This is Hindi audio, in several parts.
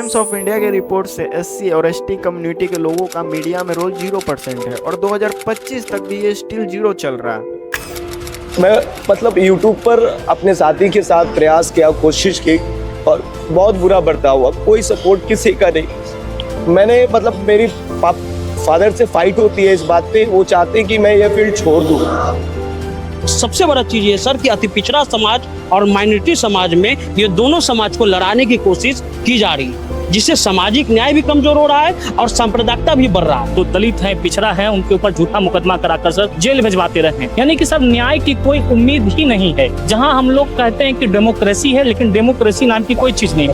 टाइम्स ऑफ इंडिया के रिपोर्ट से एससी और एसटी कम्युनिटी के लोगों का मीडिया में रोल 0% है और 2025 तक भी ये स्टिल 0 चल रहा है। मैं मतलब यूट्यूब पर अपने साथी के साथ प्रयास किया, कोशिश की और बहुत बुरा बर्ताव हुआ। कोई सपोर्ट किसी का नहीं। मैंने मतलब मेरी फादर से फाइट होती है इस बात पे, वो चाहते हैं कि मैं ये फील्ड छोड़ दूँ। सबसे बड़ा चीज ये सर कि अति पिछड़ा समाज और माइनॉरिटी समाज में ये दोनों समाज को लड़ाने की कोशिश की जा रही है, जिससे सामाजिक न्याय भी कमजोर हो रहा है और सांप्रदायिकता भी बढ़ रहा है। तो दलित है, पिछड़ा है, उनके ऊपर झूठा मुकदमा कराकर सर जेल भिजवाते रहे, यानी कि सर न्याय की कोई उम्मीद ही नहीं है। जहां हम लोग कहते हैं कि डेमोक्रेसी है, लेकिन डेमोक्रेसी नाम की कोई चीज नहीं है।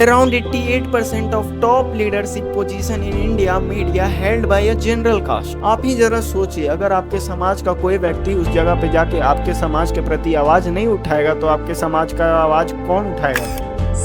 Around 88% of top leadership position in India media held by a general caste। आप ही जरा सोचिए, अगर आपके समाज का कोई व्यक्ति उस जगह पे जाके आपके समाज के प्रति आवाज नहीं उठाएगा तो आपके समाज का आवाज कौन उठाएगा।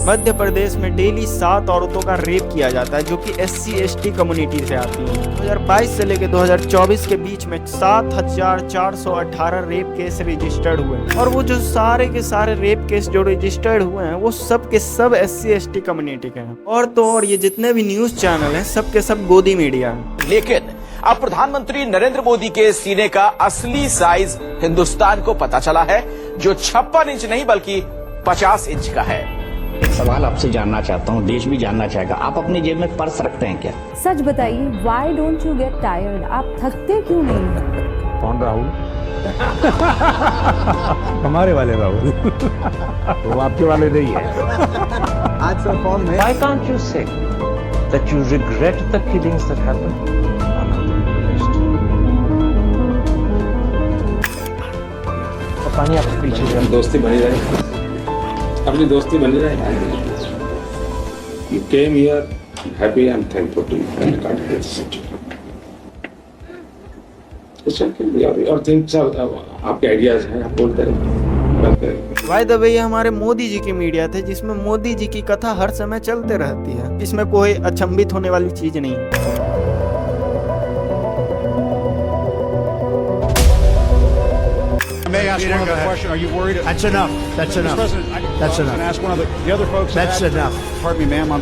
मध्य प्रदेश में डेली 7 औरतों का रेप किया जाता है जो कि एससी एसटी कम्युनिटी से आती है। 2022 से लेकर 2024 के बीच में 7,418 रेप केस रजिस्टर्ड हुए और वो जो सारे के सारे रेप केस जो रजिस्टर्ड हुए हैं वो सब के सब एससी एसटी कम्युनिटी के हैं। और तो और ये जितने भी न्यूज चैनल हैं सब के सब गोदी मीडिया है। लेकिन अब प्रधानमंत्री नरेंद्र मोदी के सीने का असली साइज हिंदुस्तान को पता चला है, जो 56 इंच नहीं बल्कि 50 इंच का है। एक सवाल आपसे जानना चाहता हूँ, देश भी जानना चाहेगा, आप अपनी जेब में पर्स रखते हैं क्या? सच बताइए, why don't you get tired? आप थकते क्यों नहीं? कौन राहुल? हमारे वाले राहुल। वो आपके वाले नहीं है। आज सर फॉर्म में। Why can't you say that you regret the killings that happened? पानी आपके पीछे दोस्ती बनी रहे, अपनी दोस्ती बनी रहे। You came here happy and thankful to you and God bless you. और थिंग्स आपके आइडियाज हैं, आप बोलते रहे। बाय द वे ये हमारे मोदी जी की मीडिया थे जिसमें मोदी जी की कथा हर समय चलते रहती है, इसमें कोई अचंभित होने वाली चीज नहीं है। May I ask one other question? Are you worried? That's enough. That's enough. That's enough. Ask one of the other folks. That's enough. Pardon me, ma'am.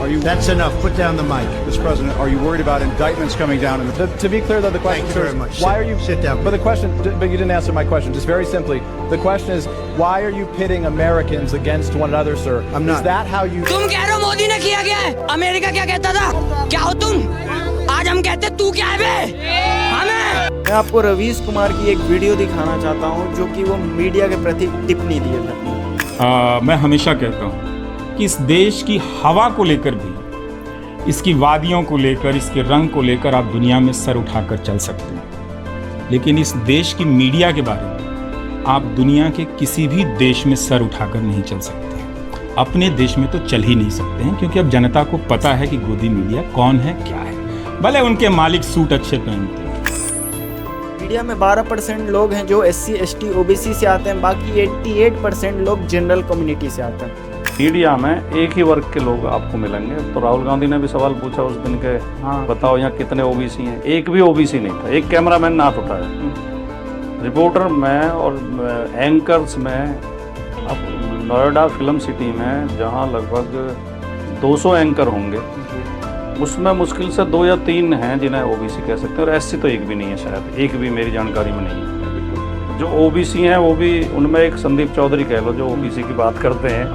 Are you? That's enough. Put down the mic. Mr. President, are you worried about indictments coming down? To be clear, though, the question. Thank you very much. Why are you? Sit down. But the question. But you didn't answer my question. Just very simply, the question is, why are you pitting Americans against one another, sir? I'm not. Is that how you? तुम कह रहे हो मोदी ने किया क्या है? अमेरिका क्या कहता था? क्या हो तुम? आज हम कहते तू क्या है बे? हमें। मैं आपको रवीश कुमार की एक वीडियो दिखाना चाहता हूं जो कि वो मीडिया के प्रति टिप्पणी दिए थे। मैं हमेशा कहता हूं कि इस देश की हवा को लेकर भी, इसकी वादियों को लेकर, इसके रंग को लेकर आप दुनिया में सर उठाकर चल सकते हैं, लेकिन इस देश की मीडिया के बारे में आप दुनिया के किसी भी देश में सर उठाकर नहीं चल सकते। अपने देश में तो चल ही नहीं सकते हैं, क्योंकि अब जनता को पता है कि गोदी मीडिया कौन है, क्या है। भले उनके मालिक सूट अच्छे पहनते हैं। मीडिया में 12% लोग हैं जो एससी एसटी ओबीसी से आते हैं, बाकी 88% लोग जनरल कम्युनिटी से आते हैं। मीडिया में एक ही वर्ग के लोग आपको मिलेंगे। तो राहुल गांधी ने भी सवाल पूछा उस दिन के, बताओ यहाँ कितने ओबीसी हैं? एक भी ओबीसी नहीं था। एक कैमरामैन ने हाथ उठाया। रिपोर्टर में और एंकर्स में, अब नोएडा फिल्म सिटी में जहाँ लगभग 200 एंकर होंगे, उसमें मुश्किल से 2 या 3 हैं जिन्हें ओबीसी कह सकते हैं, और एससी तो एक भी नहीं है, शायद एक भी मेरी जानकारी में नहीं है। जो ओबीसी हैं वो भी, उनमें एक संदीप चौधरी कह लो जो ओबीसी की बात करते हैं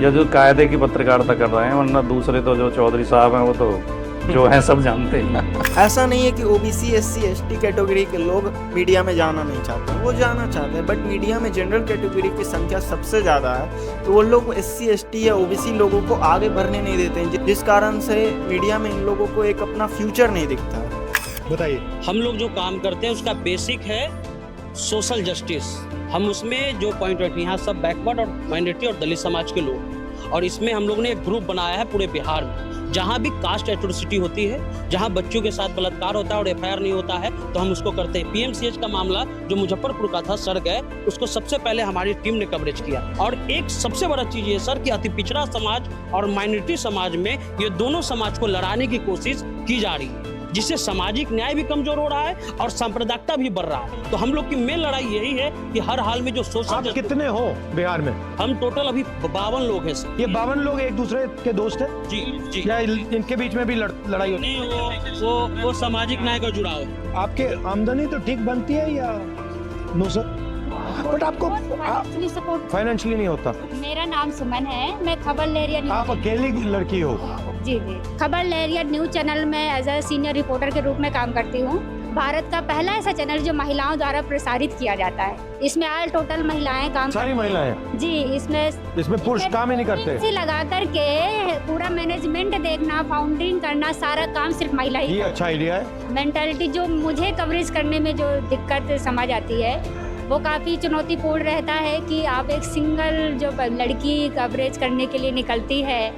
या जो कायदे की पत्रकारिता कर रहे हैं, वरना दूसरे तो जो चौधरी साहब हैं वो तो जो है सब जानते हैं। ऐसा नहीं है कि ओबीसी एससी एसटी कैटेगरी के लोग मीडिया में जाना नहीं चाहते, वो जाना चाहते हैं, बट मीडिया में जनरल कैटेगरी की संख्या सबसे ज़्यादा है, तो वो लोग एससी एसटी या ओबीसी लोगों को आगे बढ़ने नहीं देते हैं, जिस कारण से मीडिया में इन लोगों को एक अपना फ्यूचर नहीं दिखता। बताइए। हम लोग जो काम करते हैं उसका बेसिक है सोशल जस्टिस। हम उसमें जो पॉइंट रखते हैं, यहाँ सब बैकवर्ड और माइनॉरिटी और दलित समाज के लोग, और इसमें हम लोग ने एक ग्रुप बनाया है पूरे बिहार में। जहाँ भी कास्ट एट्रोसिटी होती है, जहाँ बच्चों के साथ बलात्कार होता है और एफआईआर नहीं होता है, तो हम उसको करते हैं। पीएमसीएच का मामला जो मुजफ्फरपुर का था, सड़ गए, उसको सबसे पहले हमारी टीम ने कवरेज किया। और एक सबसे बड़ा चीज ये सर कि अति पिछड़ा समाज और माइनॉरिटी समाज में ये दोनों समाज को लड़ाने की कोशिश की जा रही है, जिससे सामाजिक न्याय भी कमजोर हो रहा है और सांप्रदायिकता भी बढ़ रहा है। तो हम लोग की मेन लड़ाई यही है कि हर हाल में जो सोशल। आप कितने हो बिहार में? हम टोटल अभी 52 लोग हैं सर। ये 52 लोग एक दूसरे के दोस्त हैं? जी जी। या इनके बीच में भी लड़ाई होती है? नहीं, वो सामाजिक न्याय का जुड़ाव है। आपके आमदनी तो ठीक बनती है या नो सर? बट आपको फाइनेंशियली नहीं होता। मेरा नाम सुमन है, मैं खबर लहरिया। आप अकेली लड़की हो? जी जी। खबर लहरिया न्यूज चैनल में एज ए सीनियर रिपोर्टर के रूप में काम करती हूँ। भारत का पहला ऐसा चैनल जो महिलाओं द्वारा प्रसारित किया जाता है। इसमें ऑल टोटल महिलाएं काम। सारी महिलाएं? जी। इसमें पुरुष काम ही नहीं करते? लगा करके पूरा मैनेजमेंट देखना, फाउंडिंग करना, सारा काम सिर्फ महिला ही। ये अच्छा आइडिया है। मेंटालिटी जो मुझे कवरेज करने में जो दिक्कत समझ आती है वो काफ़ी चुनौतीपूर्ण रहता है कि आप एक सिंगल जो लड़की कवरेज करने के लिए निकलती है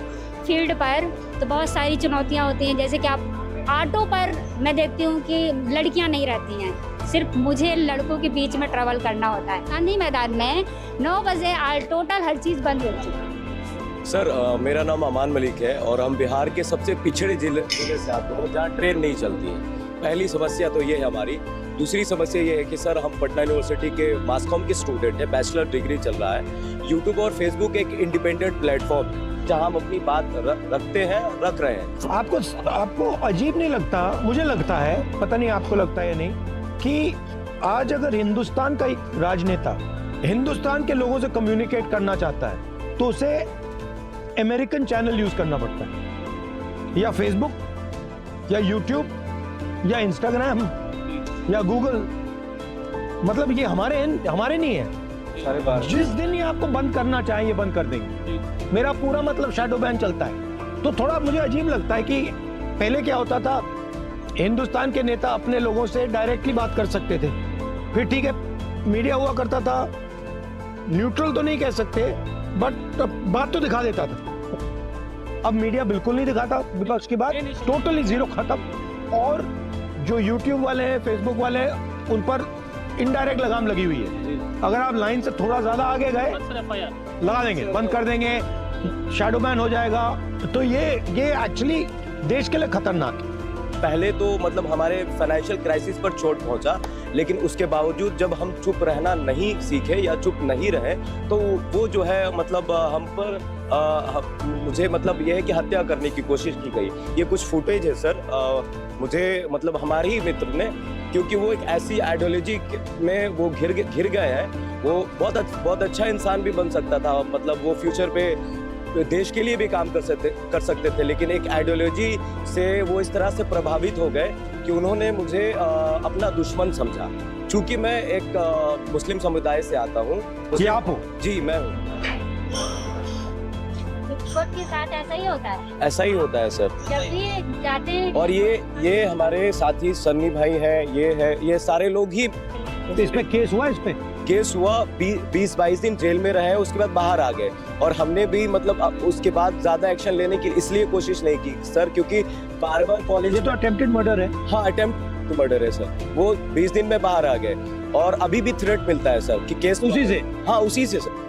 फील्ड पर, तो बहुत सारी चुनौतियाँ होती हैं। जैसे कि आप ऑटो पर मैं देखती हूँ कि लड़कियाँ नहीं रहती हैं, सिर्फ मुझे लड़कों के बीच में ट्रैवल करना होता है। गांधी मैदान में 9 बजे टोटल हर चीज़ बंद हो चुकी है। सर मेरा नाम अमान मलिक है और हम बिहार के सबसे पिछड़े जिले से आते हैं जहाँ ट्रेन नहीं चलती है। पहली समस्या तो ये है हमारी। दूसरी समस्या ये है कि सर हम पटना यूनिवर्सिटी के मास कॉम के स्टूडेंट हैं, बैचलर डिग्री चल रहा है। यूट्यूब और फेसबुक एक इंडिपेंडेंट प्लेटफॉर्म जहां हम अपनी बात रखते हैं, रख रहे हैं। आपको अजीब नहीं लगता? मुझे लगता है, पता नहीं आपको लगता है या नहीं, कि आज अगर हिंदुस्तान का एक राजनेता हिंदुस्तान के लोगों से कम्युनिकेट करना चाहता है तो उसे अमेरिकन चैनल यूज करना पड़ता है, या फेसबुक या यूट्यूब या इंस्टाग्राम या गूगल। मतलब ये हमारे नहीं है। जिस दिन ये आपको बंद करना चाहिए बंद कर देंगे। मेरा पूरा मतलब शैडो बैन चलता है। तो थोड़ा मुझे अजीब लगता है कि पहले क्या होता था, हिंदुस्तान के नेता अपने लोगों से डायरेक्टली बात कर सकते थे, फिर ठीक है मीडिया हुआ करता था, न्यूट्रल तो नहीं कह सकते बट बात तो दिखा देता था। अब मीडिया बिल्कुल नहीं दिखाता, विपक्ष की बात टोटली जीरो, खत्म। और जो यूट्यूब वाले हैं, फेसबुक वाले हैं, उन पर इनडायरेक्ट लगाम लगी हुई है। अगर आप लाइन से थोड़ा ज्यादा आगे गए लगा देंगे, बंद कर देंगे, शैडो बैन हो जाएगा। तो ये एक्चुअली देश के लिए खतरनाक है। पहले तो मतलब हमारे फाइनेंशियल क्राइसिस पर चोट पहुंचा, लेकिन उसके बावजूद जब हम चुप रहना नहीं सीखे या चुप नहीं रहे तो वो जो है मतलब हम पर मुझे मतलब ये है कि हत्या करने की कोशिश की गई। ये कुछ फुटेज है सर, मुझे मतलब हमारे ही मित्र ने, क्योंकि वो एक ऐसी आइडियोलॉजी में वो घिर गए हैं। वो बहुत अच्छा इंसान भी बन सकता था, मतलब वो फ्यूचर पे देश के लिए भी काम कर सकते थे, लेकिन एक आइडियोलॉजी से वो इस तरह से प्रभावित हो गए कि उन्होंने मुझे अपना दुश्मन समझा। चूंकि मैं एक मुस्लिम समुदाय से आता हूँ। आप हो? जी मैं हूँ। के साथ ऐसा ही होता है? ऐसा ही होता है सर, जब भी जाते हैं। और ये हमारे साथी सन्नी भाई हैं, ये सारे लोग ही। तो इस पे केस हुआ? इस पे केस हुआ, 20-22 दिन जेल में रहे, उसके बाद बाहर आ गए। और हमने भी मतलब उसके बाद ज्यादा एक्शन लेने की इसलिए कोशिश नहीं की सर, क्योंकि बार-बार कॉलेज। ये तो अटेम्प्टेड मर्डर है। हाँ, अटेम्प्ट टू मर्डर है सर। वो 20 दिन में बाहर आ गए और अभी भी थ्रेट मिलता है सर कि केस उसी से। हाँ, उसी से सर।